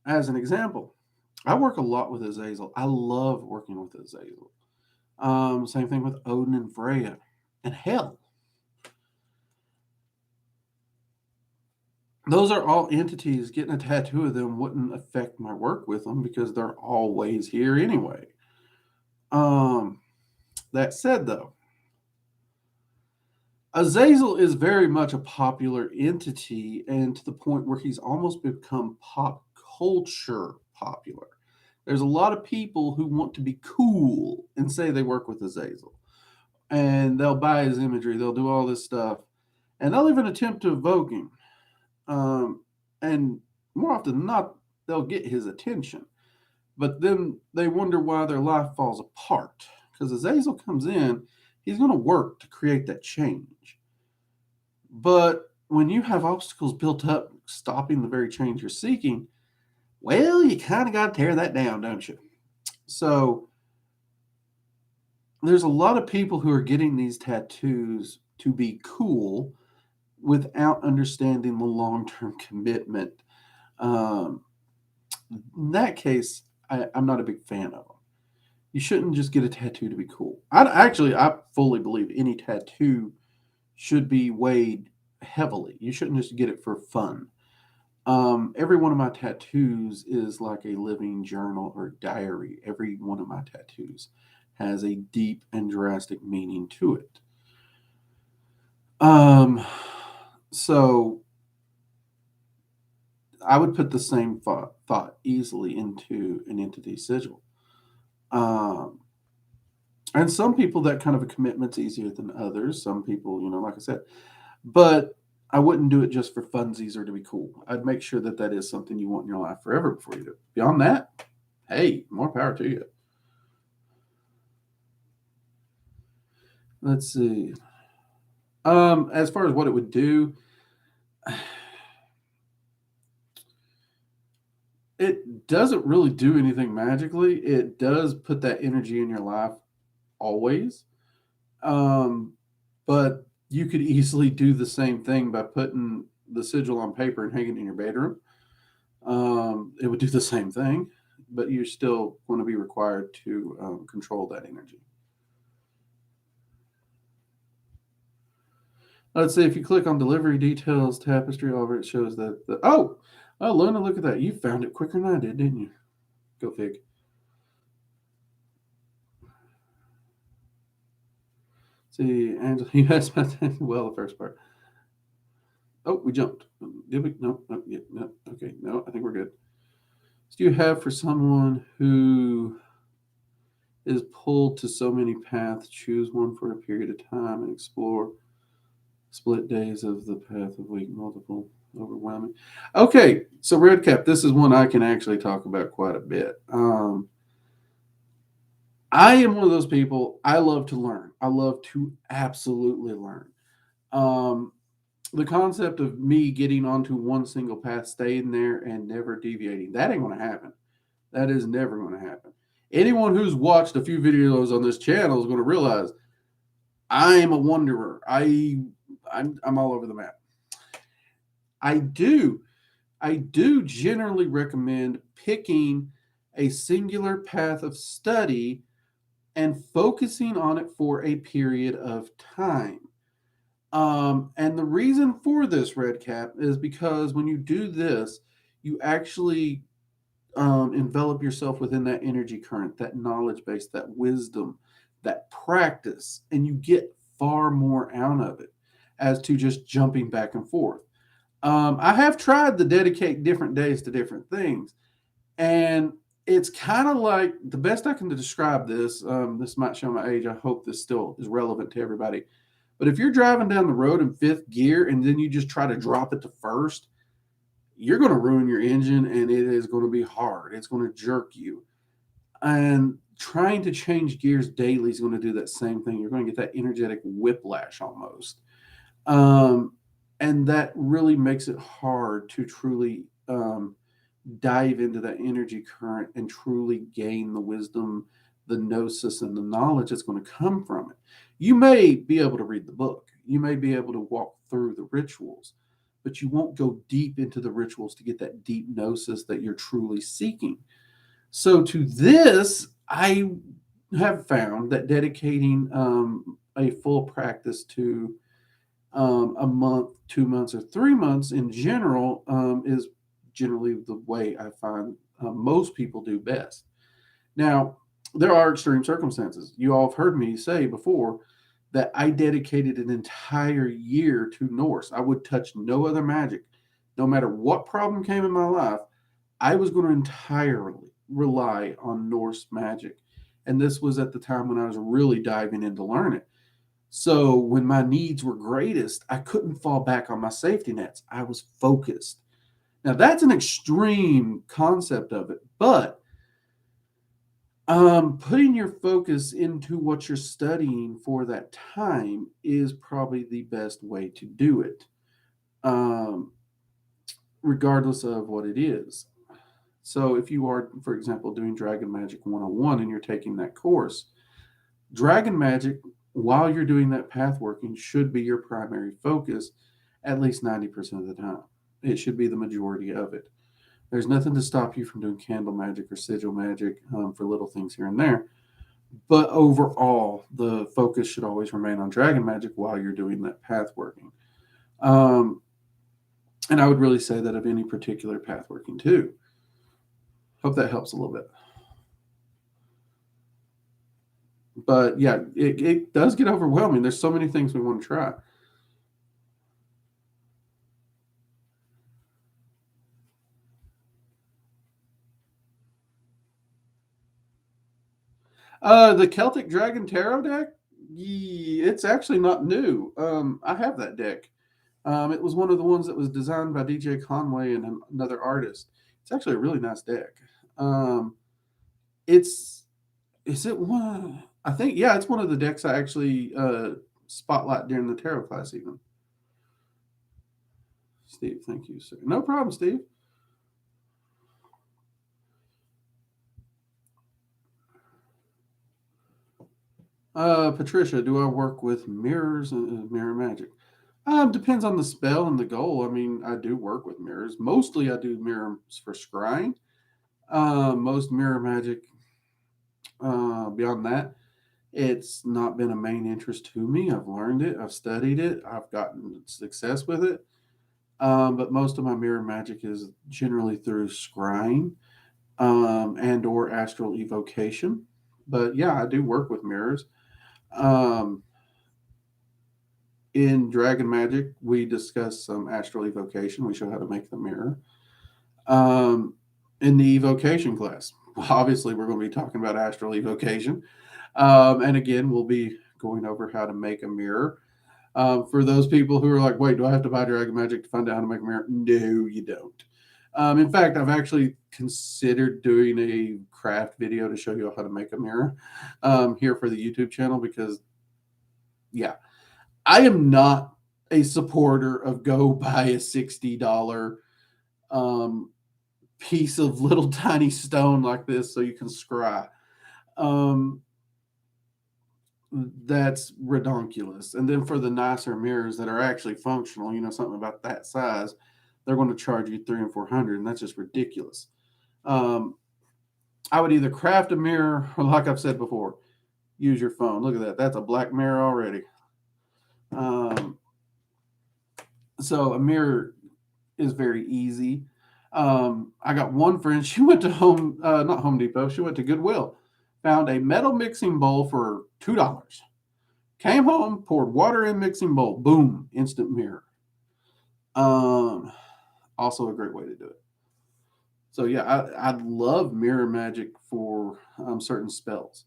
as an example, I work a lot with Azazel. I love working with Azazel. Same thing with Odin and Freya. And hell, those are all entities. Getting a tattoo of them wouldn't affect my work with them because they're always here anyway. That said, though, Azazel is very much a popular entity, and to the point where he's almost become pop culture popular. There's a lot of people who want to be cool and say they work with Azazel, and they'll buy his imagery, they'll do all this stuff, and they'll even attempt to evoke him. And more often than not, they'll get his attention. But then they wonder why their life falls apart. Because Azazel comes in, he's going to work to create that change. But when you have obstacles built up stopping the very change you're seeking, well, you kind of got to tear that down, don't you? So there's a lot of people who are getting these tattoos to be cool without understanding the long-term commitment. Um, in that case, I'm not a big fan of them. You shouldn't just get a tattoo to be cool. I fully believe any tattoo should be weighed heavily. You shouldn't just get it for fun. Every one of my tattoos is like a living journal or diary. Every one of my tattoos has a deep and drastic meaning to it. Um, so I would put the same thought easily into an entity sigil. Um, and some people, that kind of a commitment's easier than others. Some people, like I said, but I wouldn't do it just for funsies or to be cool. I'd make sure that that is something you want in your life forever before you do it. Beyond that, hey, more power to you. Let's see. As far as what it would do, it doesn't really do anything magically. It does put that energy in your life always. Um, but you could easily do the same thing by putting the sigil on paper and hanging it in your bedroom. It would do the same thing, but you're still going to be required to control that energy. Let's see, if you click on delivery details, tapestry over, it shows that oh, Luna, look at that. You found it quicker than I did, didn't you? Go fig. See, Angela, you asked about that. Well, the first part. Oh, we jumped. Did we? No, no, yeah, no. Okay, no, I think we're good. So do you have for someone who is pulled to so many paths, choose one for a period of time and explore split days of the path of week, multiple, overwhelming. Okay, so Red Cap, this is one I can actually talk about quite a bit. I am one of those people, I love to learn. I love to absolutely learn. Um, the concept of me getting onto one single path, staying there and never deviating, that ain't going to happen. That is never going to happen. Anyone who's watched a few videos on this channel is going to realize I am a wanderer. I'm all over the map. I do I do generally recommend picking a singular path of study and focusing on it for a period of time. And the reason for this, Red Cap, is because when you do this, you actually envelop yourself within that energy current, that knowledge base, that wisdom, that practice, and you get far more out of it as to just jumping back and forth. I have tried to dedicate different days to different things, and it's kind of like the best I can describe this. This might show my age. I hope this still is relevant to everybody. But if you're driving down the road in fifth gear and then you just try to drop it to first, you're going to ruin your engine and it is going to be hard. It's going to jerk you. And trying to change gears daily is going to do that same thing. You're going to get that energetic whiplash almost. Um, and that really makes it hard to truly dive into that energy current and truly gain the wisdom, the gnosis, and the knowledge that's going to come from it. You may be able to read the book, you may be able to walk through the rituals, but you won't go deep into the rituals to get that deep gnosis that you're truly seeking. So, to this, I have found that dedicating a full practice to a month, 2 months, or 3 months in general is generally the way I find most people do best. Now, there are extreme circumstances. You all have heard me say before that I dedicated an entire year to Norse. I would touch no other magic. No matter what problem came in my life, I was going to entirely rely on Norse magic. And this was at the time when I was really diving into learning. So when my needs were greatest, I couldn't fall back on my safety nets. I was focused. Now that's an extreme concept of it, but putting your focus into what you're studying for that time is probably the best way to do it, um, regardless of what it is. So if you are, for example, doing Dragon Magic 101 and you're taking that course, Dragon magic, while you're doing that path working, should be your primary focus at least 90% of the time. It should be the majority of it. There's nothing to stop you from doing candle magic or sigil magic for little things here and there. But overall, the focus should always remain on dragon magic while you're doing that path working. Um, and I would really say that of any particular path working too. Hope that helps a little bit. But yeah, it does get overwhelming. There's so many things we want to try. The Celtic Dragon Tarot deck, it's actually not new. I have that deck. It was one of the ones that was designed by DJ Conway and another artist. It's actually a really nice deck. Um, it's is it one? I think yeah, it's one of the decks I actually spotlight during the tarot class. Even Steve, thank you, sir. No problem, Steve. Patricia, do I work with mirrors and mirror magic? Depends on the spell and the goal. I mean, I do work with mirrors. Mostly, I do mirrors for scrying. Most mirror magic, beyond that, it's not been a main interest to me. I've learned it, I've studied it, I've gotten success with it. But most of my mirror magic is generally through scrying and or astral evocation. But yeah, I do work with mirrors. Um, in Dragon Magic, we discuss some astral evocation. We show how to make the mirror. Um, in the evocation class, obviously, we're going to be talking about astral evocation. And again, we'll be going over how to make a mirror. For those people who are like, wait, do I have to buy Dragon Magic to find out how to make a mirror? No, you don't. In fact, I've actually considered doing a craft video to show you how to make a mirror here for the YouTube channel because, yeah, I am not a supporter of go buy a $60 um, piece of little tiny stone like this so you can scry. Um, that's redonkulous. And then for the nicer mirrors that are actually functional, something about that size, they're going to charge you 300 and 400, and that's just ridiculous. Um, I would either craft a mirror or, like I've said before, use your phone. Look at that. That's a black mirror already. Um, so a mirror is very easy. I got one friend. She went to not Home Depot. She went to Goodwill, found a metal mixing bowl for $2. Came home, poured water in mixing bowl. Boom, instant mirror. Um, Also a great way to do it. So yeah, I love mirror magic for certain spells.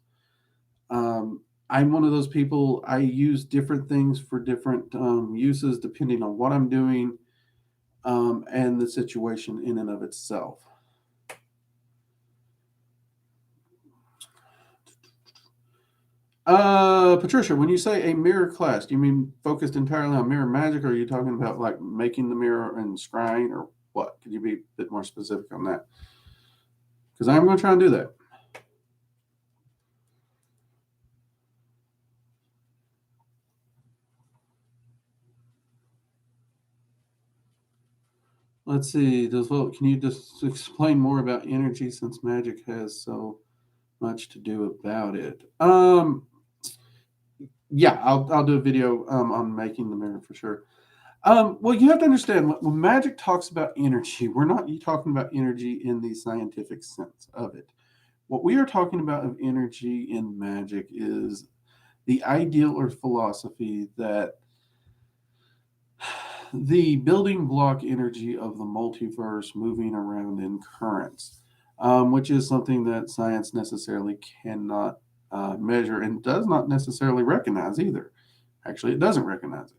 I'm one of those people. I use different things for different uses depending on what I'm doing and the situation in and of itself. Patricia, when you say a mirror class, do you mean focused entirely on mirror magic, or are you talking about like making the mirror and scrying, or what? Could you be a bit more specific on that? Because I'm going to try and do that. Let's see. Can you just explain more about energy since magic has so much to do about it? Yeah, I'll do a video on making the mirror for sure. Well, you have to understand when magic talks about energy, we're not talking about energy in the scientific sense of it. What we are talking about of energy in magic is the ideal or philosophy that the building block energy of the multiverse moving around in currents, which is something that science necessarily cannot measure and does not necessarily recognize either. Actually, it doesn't recognize it.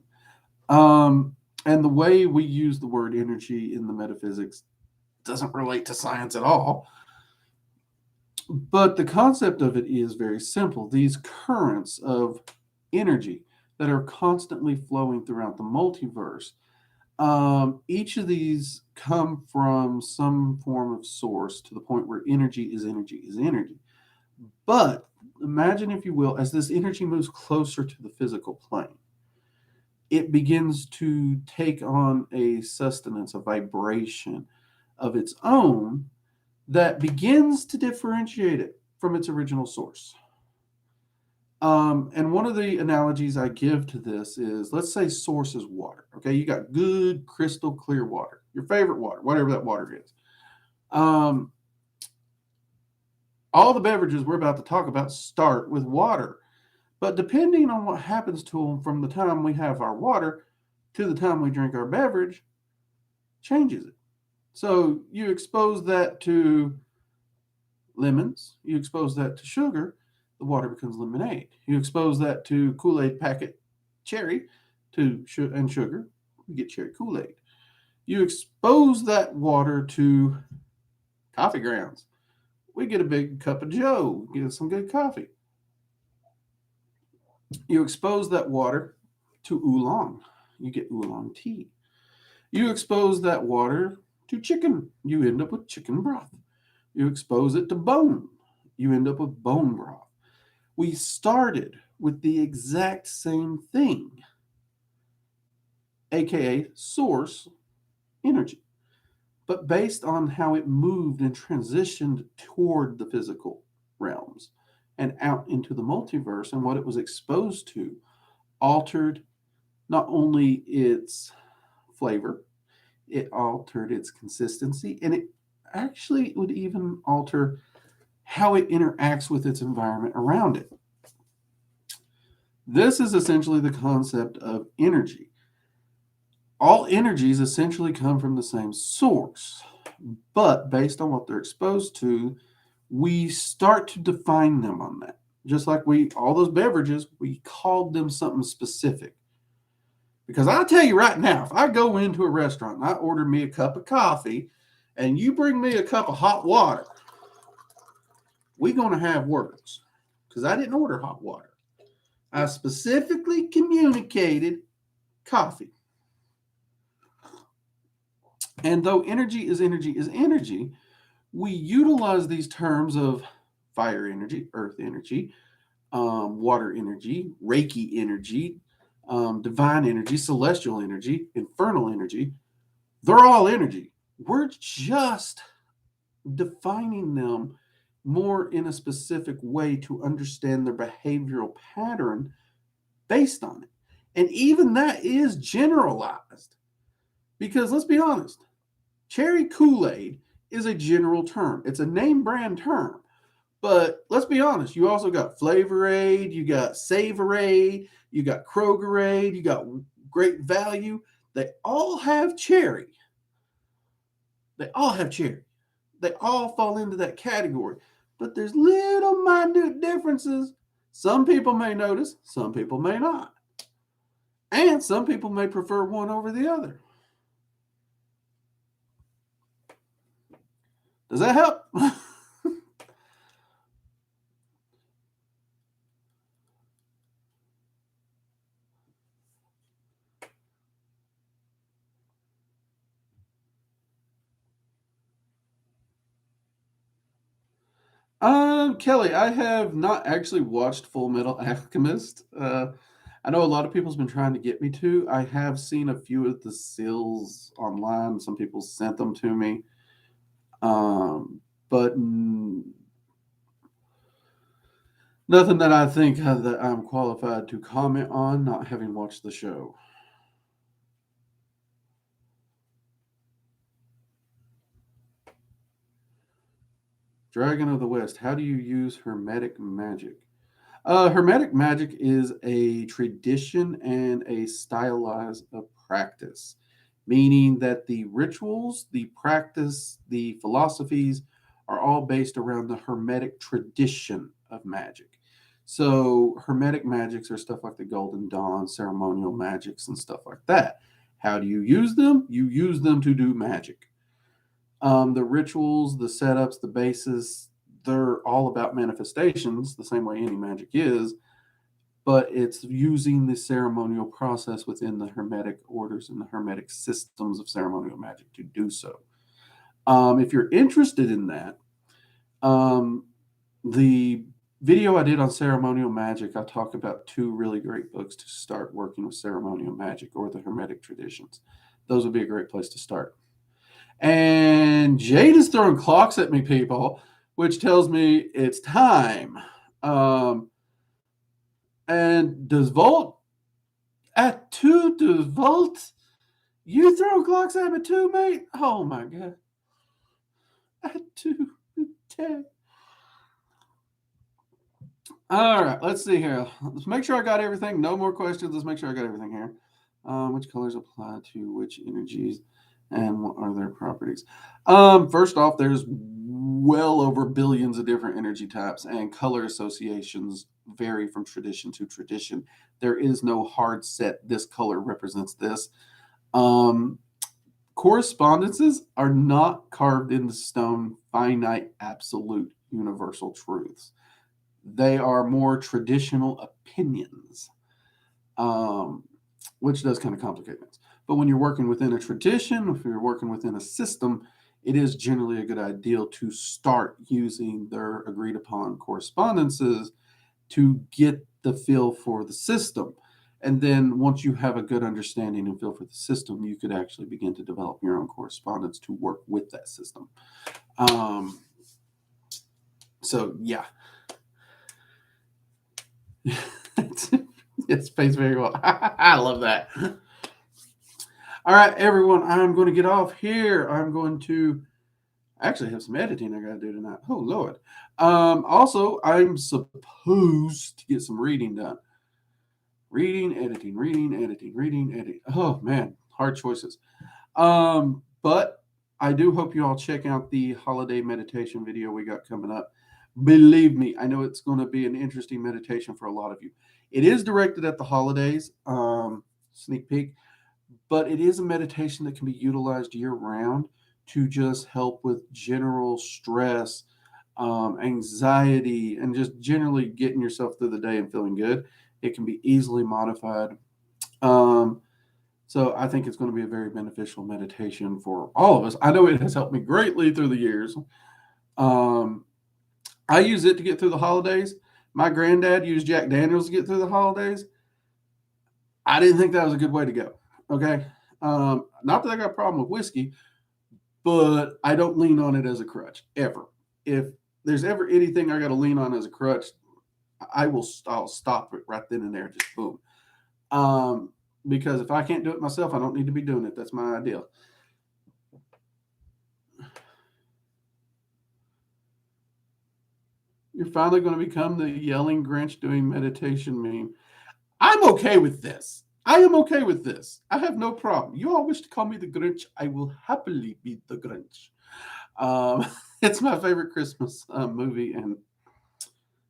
And the way we use the word energy in the metaphysics doesn't relate to science at all. But the concept of it is very simple. These currents of energy that are constantly flowing throughout the multiverse, each of these come from some form of source to the point where energy is energy is energy. But imagine, if you will, as this energy moves closer to the physical plane, it begins to take on a sustenance, a vibration of its own that begins to differentiate it from its original source. And one of the analogies I give to this is, let's say source is water. Okay, you got good crystal clear water, your favorite water, whatever that water is. Um, all the beverages we're about to talk about start with water, but depending on what happens to them from the time we have our water to the time we drink our beverage, changes it. So you expose that to lemons, you expose that to sugar, the water becomes lemonade. You expose that to Kool-Aid packet cherry and sugar, you get cherry Kool-Aid. You expose that water to coffee grounds, we get a big cup of Joe, get some good coffee. You expose that water to oolong, you get oolong tea. You expose that water to chicken, you end up with chicken broth. You expose it to bone, you end up with bone broth. We started with the exact same thing, aka source energy, but based on how it moved and transitioned toward the physical realms and out into the multiverse, and what it was exposed to altered not only its flavor, it altered its consistency, and it actually would even alter how it interacts with its environment around it. This is essentially the concept of energy. All energies essentially come from the same source, but based on what they're exposed to, we start to define them on that. Just like all those beverages, we called them something specific. Because I'll tell you right now, if I go into a restaurant and I order me a cup of coffee and you bring me a cup of hot water, we're going to have words. Because I didn't order hot water. I specifically communicated coffee. And though energy is energy is energy, we utilize these terms of fire energy, earth energy, water energy, Reiki energy, divine energy, celestial energy, infernal energy. They're all energy. We're just defining them more in a specific way to understand their behavioral pattern based on it. And even that is generalized. Because let's be honest, cherry Kool-Aid is a general term. It's a name brand term. But let's be honest, you also got Flavor Aid, you got Savor Aid, you got Kroger Aid, you got Great Value. They all have cherry. They all have cherry. They all fall into that category. But there's little minute differences. Some people may notice, some people may not. And some people may prefer one over the other. Does that help? Kelly, I have not actually watched Full Metal Alchemist. I know a lot of people's been trying to get me to. I have seen a few of the stills online. Some people sent them to me. But nothing that I think that I'm qualified to comment on, not having watched the show. Dragon of the West, how do you use Hermetic magic? Hermetic magic is a tradition and a stylized practice, meaning that the rituals, the practice, the philosophies are all based around the Hermetic tradition of magic. So, Hermetic magics are stuff like the Golden Dawn, ceremonial magics, and stuff like that. How do you use them? You use them to do magic. The rituals, the setups, the bases, they're all about manifestations, the same way any magic is, but it's using the ceremonial process within the Hermetic orders and the Hermetic systems of ceremonial magic to do so. If you're interested in that, um, The video I did on ceremonial magic, I talk about 2 really great books to start working with ceremonial magic or the Hermetic traditions. Those would be a great place to start. And Jade is throwing clocks at me, people, which tells me it's time. And does Volt at 2? Does Volt? You throwing clocks at me too, mate? Oh my god. At 2, 10. All right, let's see here. Let's make sure I got everything. No more questions. Let's make sure I got everything here. Which colors apply to which energies and what are their properties? First off, there's well over billions of different energy types, and color associations vary from tradition to tradition. There is no hard set, this color represents this. Correspondences are not carved into stone, finite, absolute, universal truths. They are more traditional opinions, which does kind of complicate things. But when you're working within a tradition, if you're working within a system, it is generally a good idea to start using their agreed upon correspondences to get the feel for the system. And then once you have a good understanding and feel for the system, you could actually begin to develop your own correspondence to work with that system. So, yeah. It space very well. I love that. All right, everyone, I'm going to get off here. I'm going to actually have some editing I got to do tonight. Oh, Lord. Also, I'm supposed to get some reading done. Reading, editing, reading, editing, reading, editing. Oh, man, hard choices. But I do hope you all check out the holiday meditation video we got coming up. Believe me, I know it's going to be an interesting meditation for a lot of you. It is directed at the holidays, sneak peek, but it is a meditation that can be utilized year round to just help with general stress, anxiety, and just generally getting yourself through the day and feeling good. It can be easily modified. So I think it's going to be a very beneficial meditation for all of us. I know it has helped me greatly through the years. I use it to get through the holidays. My granddad used Jack Daniels to get through the holidays. I didn't think that was a good way to go. Okay. Not that I got a problem with whiskey, but I don't lean on it as a crutch ever. If there's ever anything I got to lean on as a crutch, I'll stop it right then and there. Just boom. Because if I can't do it myself, I don't need to be doing it. That's my ideal. You're finally going to become the yelling Grinch doing meditation meme. I'm okay with this. I am okay with this. I have no problem. You all wish to call me the Grinch. I will happily be the Grinch. It's my favorite Christmas movie and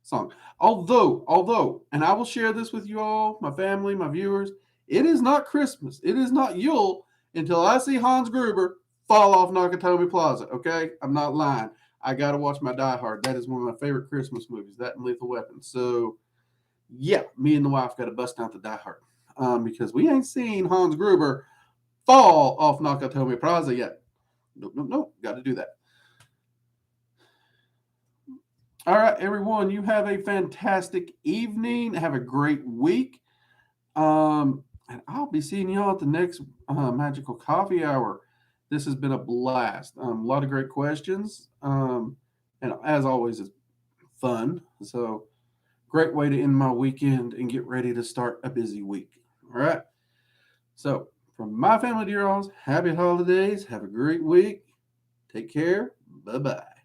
song. Although, and I will share this with you all, my family, my viewers, it is not Christmas. It is not Yule until I see Hans Gruber fall off Nakatomi Plaza. Okay? I'm not lying. I got to watch my Die Hard. That is one of my favorite Christmas movies, that and Lethal Weapon. So, yeah, me and the wife got to bust out the Die Hard because we ain't seen Hans Gruber fall off Nakatomi Plaza yet. Nope. Got to do that. All right, everyone, you have a fantastic evening. Have a great week. And I'll be seeing y'all at the next Magickal Coffee Hour. This has been a blast. A lot of great questions. And as always, it's fun. So, great way to end my weekend and get ready to start a busy week. All right. So, from my family to yours, happy holidays. Have a great week. Take care. Bye bye.